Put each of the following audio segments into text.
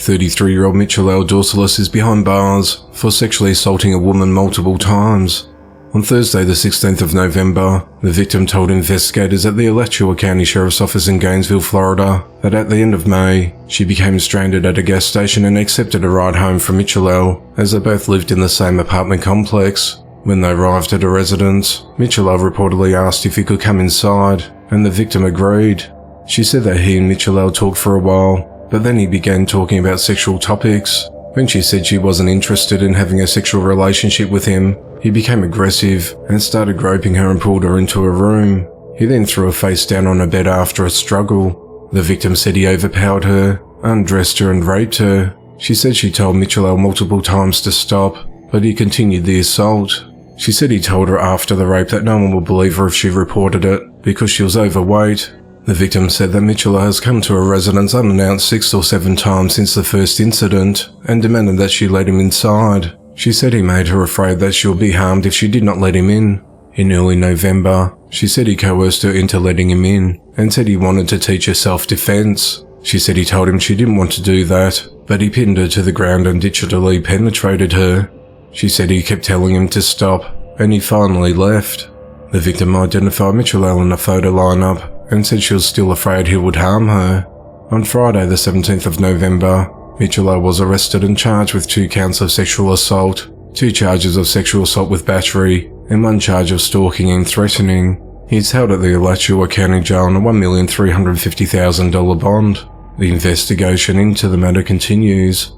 33-year-old Mitchell L. Dorsalis is behind bars for sexually assaulting a woman multiple times. On Thursday the 16th of November, the victim told investigators at the Alachua County Sheriff's Office in Gainesville, Florida, that at the end of May, she became stranded at a gas station and accepted a ride home from Mitchell L., as they both lived in the same apartment complex. When they arrived at a residence, Mitchell L. reportedly asked if he could come inside, and the victim agreed. She said that he and Mitchell L. talked for a while, but then he began talking about sexual topics. When she said she wasn't interested in having a sexual relationship with him, he became aggressive and started groping her and pulled her into a room. He then threw her face down on a bed after a struggle. The victim said he overpowered her, undressed her and raped her. She said she told Mitchell L. multiple times to stop, but he continued the assault. She said he told her after the rape that no one would believe her if she reported it, because she was overweight. The victim said that Mitchell has come to her residence unannounced 6 or 7 times since the first incident, and demanded that she let him inside. She said he made her afraid that she would be harmed if she did not let him in. In early November, she said he coerced her into letting him in, and said he wanted to teach her self-defense. She said he told him she didn't want to do that, but he pinned her to the ground and digitally penetrated her. She said he kept telling him to stop, and he finally left. The victim identified Mitchell L. in a photo lineup, and said she was still afraid he would harm her. On Friday the 17th of November, Mitchell L. was arrested and charged with 2 counts of sexual assault, 2 charges of sexual assault with battery, and 1 charge of stalking and threatening. He is held at the Alachua County Jail on a $1,350,000 bond. The investigation into the matter continues.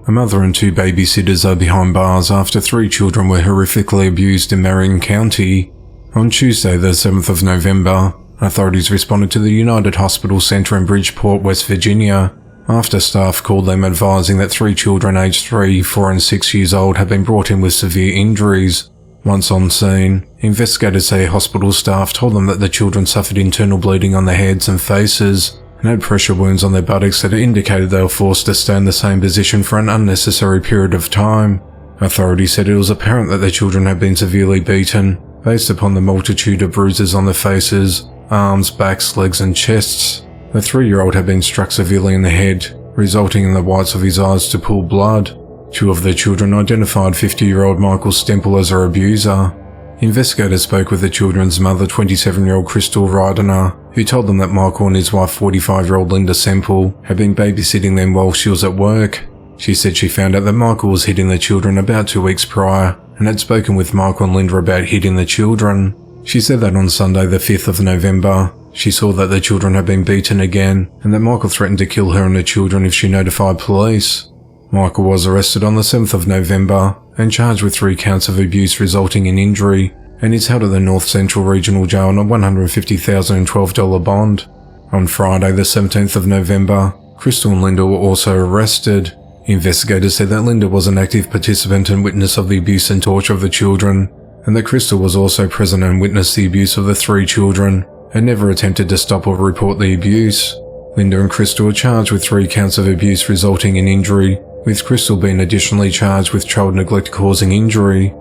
A mother and 2 babysitters are behind bars after 3 children were horrifically abused in Marion County. On Tuesday, the 7th of November, authorities responded to the United Hospital Center in Bridgeport, West Virginia, after staff called them advising that 3 children aged 3, 4 and 6 years old had been brought in with severe injuries. Once on scene, investigators say hospital staff told them that the children suffered internal bleeding on their heads and faces, and had pressure wounds on their buttocks that indicated they were forced to stay in the same position for an unnecessary period of time. Authorities said it was apparent that the children had been severely beaten, based upon the multitude of bruises on their faces, arms, backs, legs and chests. The 3-year-old had been struck severely in the head, resulting in the whites of his eyes to pool blood. 2 of the children identified 50-year-old Michael Stemple as her abuser. Investigators spoke with the children's mother, 27-year-old Crystal Rydener, who told them that Michael and his wife, 45-year-old Linda Semple, had been babysitting them while she was at work. She said she found out that Michael was hitting the children about 2 weeks prior, and had spoken with Michael and Linda about hitting the children. She said that on Sunday the 5th of November, she saw that the children had been beaten again, and that Michael threatened to kill her and the children if she notified police. Michael was arrested on the 7th of November and charged with 3 counts of abuse resulting in injury, and is held at the North Central Regional Jail on a $150,012 bond. On Friday the 17th of November, Crystal and Linda were also arrested. Investigators said that Linda was an active participant and witness of the abuse and torture of the children, and that Crystal was also present and witnessed the abuse of the 3 children, and never attempted to stop or report the abuse. Linda and Crystal were charged with 3 counts of abuse resulting in injury, with Crystal being additionally charged with child neglect causing injury.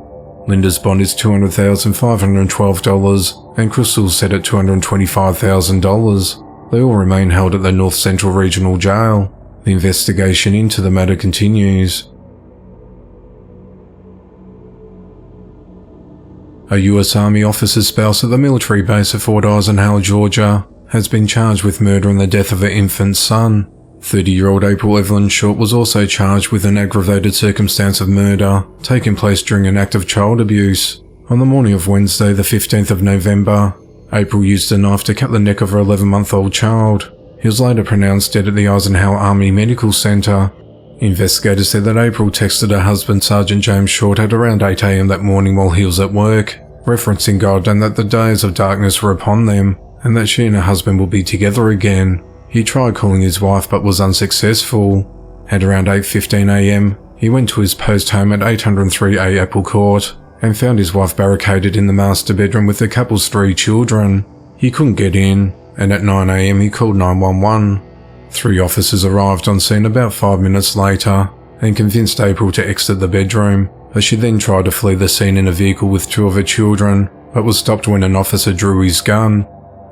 Linda's bond is $200,512, and Crystal's set at $225,000. They all remain held at the North Central Regional Jail. The investigation into the matter continues. A U.S. Army officer's spouse at the military base at Fort Eisenhower, Georgia, has been charged with murder in the death of her infant son. 30-year-old April Evelyn Short was also charged with an aggravated circumstance of murder taking place during an act of child abuse. On the morning of Wednesday, the 15th of November, April used a knife to cut the neck of her 11-month-old child. He was later pronounced dead at the Eisenhower Army Medical Center. Investigators said that April texted her husband, Sergeant James Short, at around 8 a.m. that morning while he was at work, referencing God and that the days of darkness were upon them, and that she and her husband would be together again. He tried calling his wife but was unsuccessful. At around 8:15 a.m., he went to his post home at 803A Apple Court and found his wife barricaded in the master bedroom with the couple's 3 children. He couldn't get in, and at 9 a.m. he called 911. 3 officers arrived on scene about 5 minutes later and convinced April to exit the bedroom, but she then tried to flee the scene in a vehicle with 2 of her children, but was stopped when an officer drew his gun.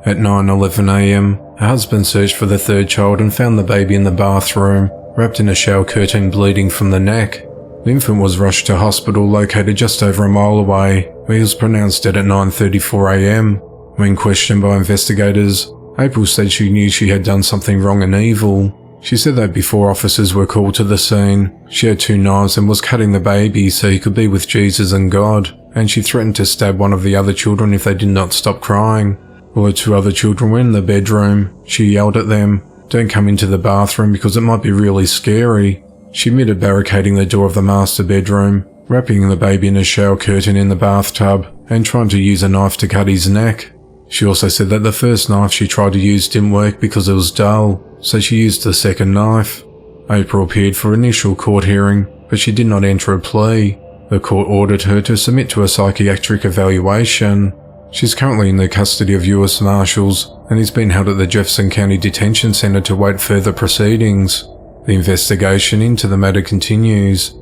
At 9:11 a.m, her husband searched for the third child and found the baby in the bathroom, wrapped in a shower curtain, bleeding from the neck. The infant was rushed to hospital located just over a mile away, where he was pronounced dead at 9:34 a.m. When questioned by investigators, April said she knew she had done something wrong and evil. She said that before officers were called to the scene, she had 2 knives and was cutting the baby so he could be with Jesus and God, and she threatened to stab one of the other children if they did not stop crying. While her 2 other children were in the bedroom, she yelled at them, "Don't come into the bathroom because it might be really scary." She admitted barricading the door of the master bedroom, wrapping the baby in a shower curtain in the bathtub, and trying to use a knife to cut his neck. She also said that the first knife she tried to use didn't work because it was dull, so she used the second knife. April appeared for initial court hearing, but she did not enter a plea. The court ordered her to submit to a psychiatric evaluation. She's currently in the custody of US Marshals and is being held at the Jefferson County Detention Center to wait further proceedings. The investigation into the matter continues.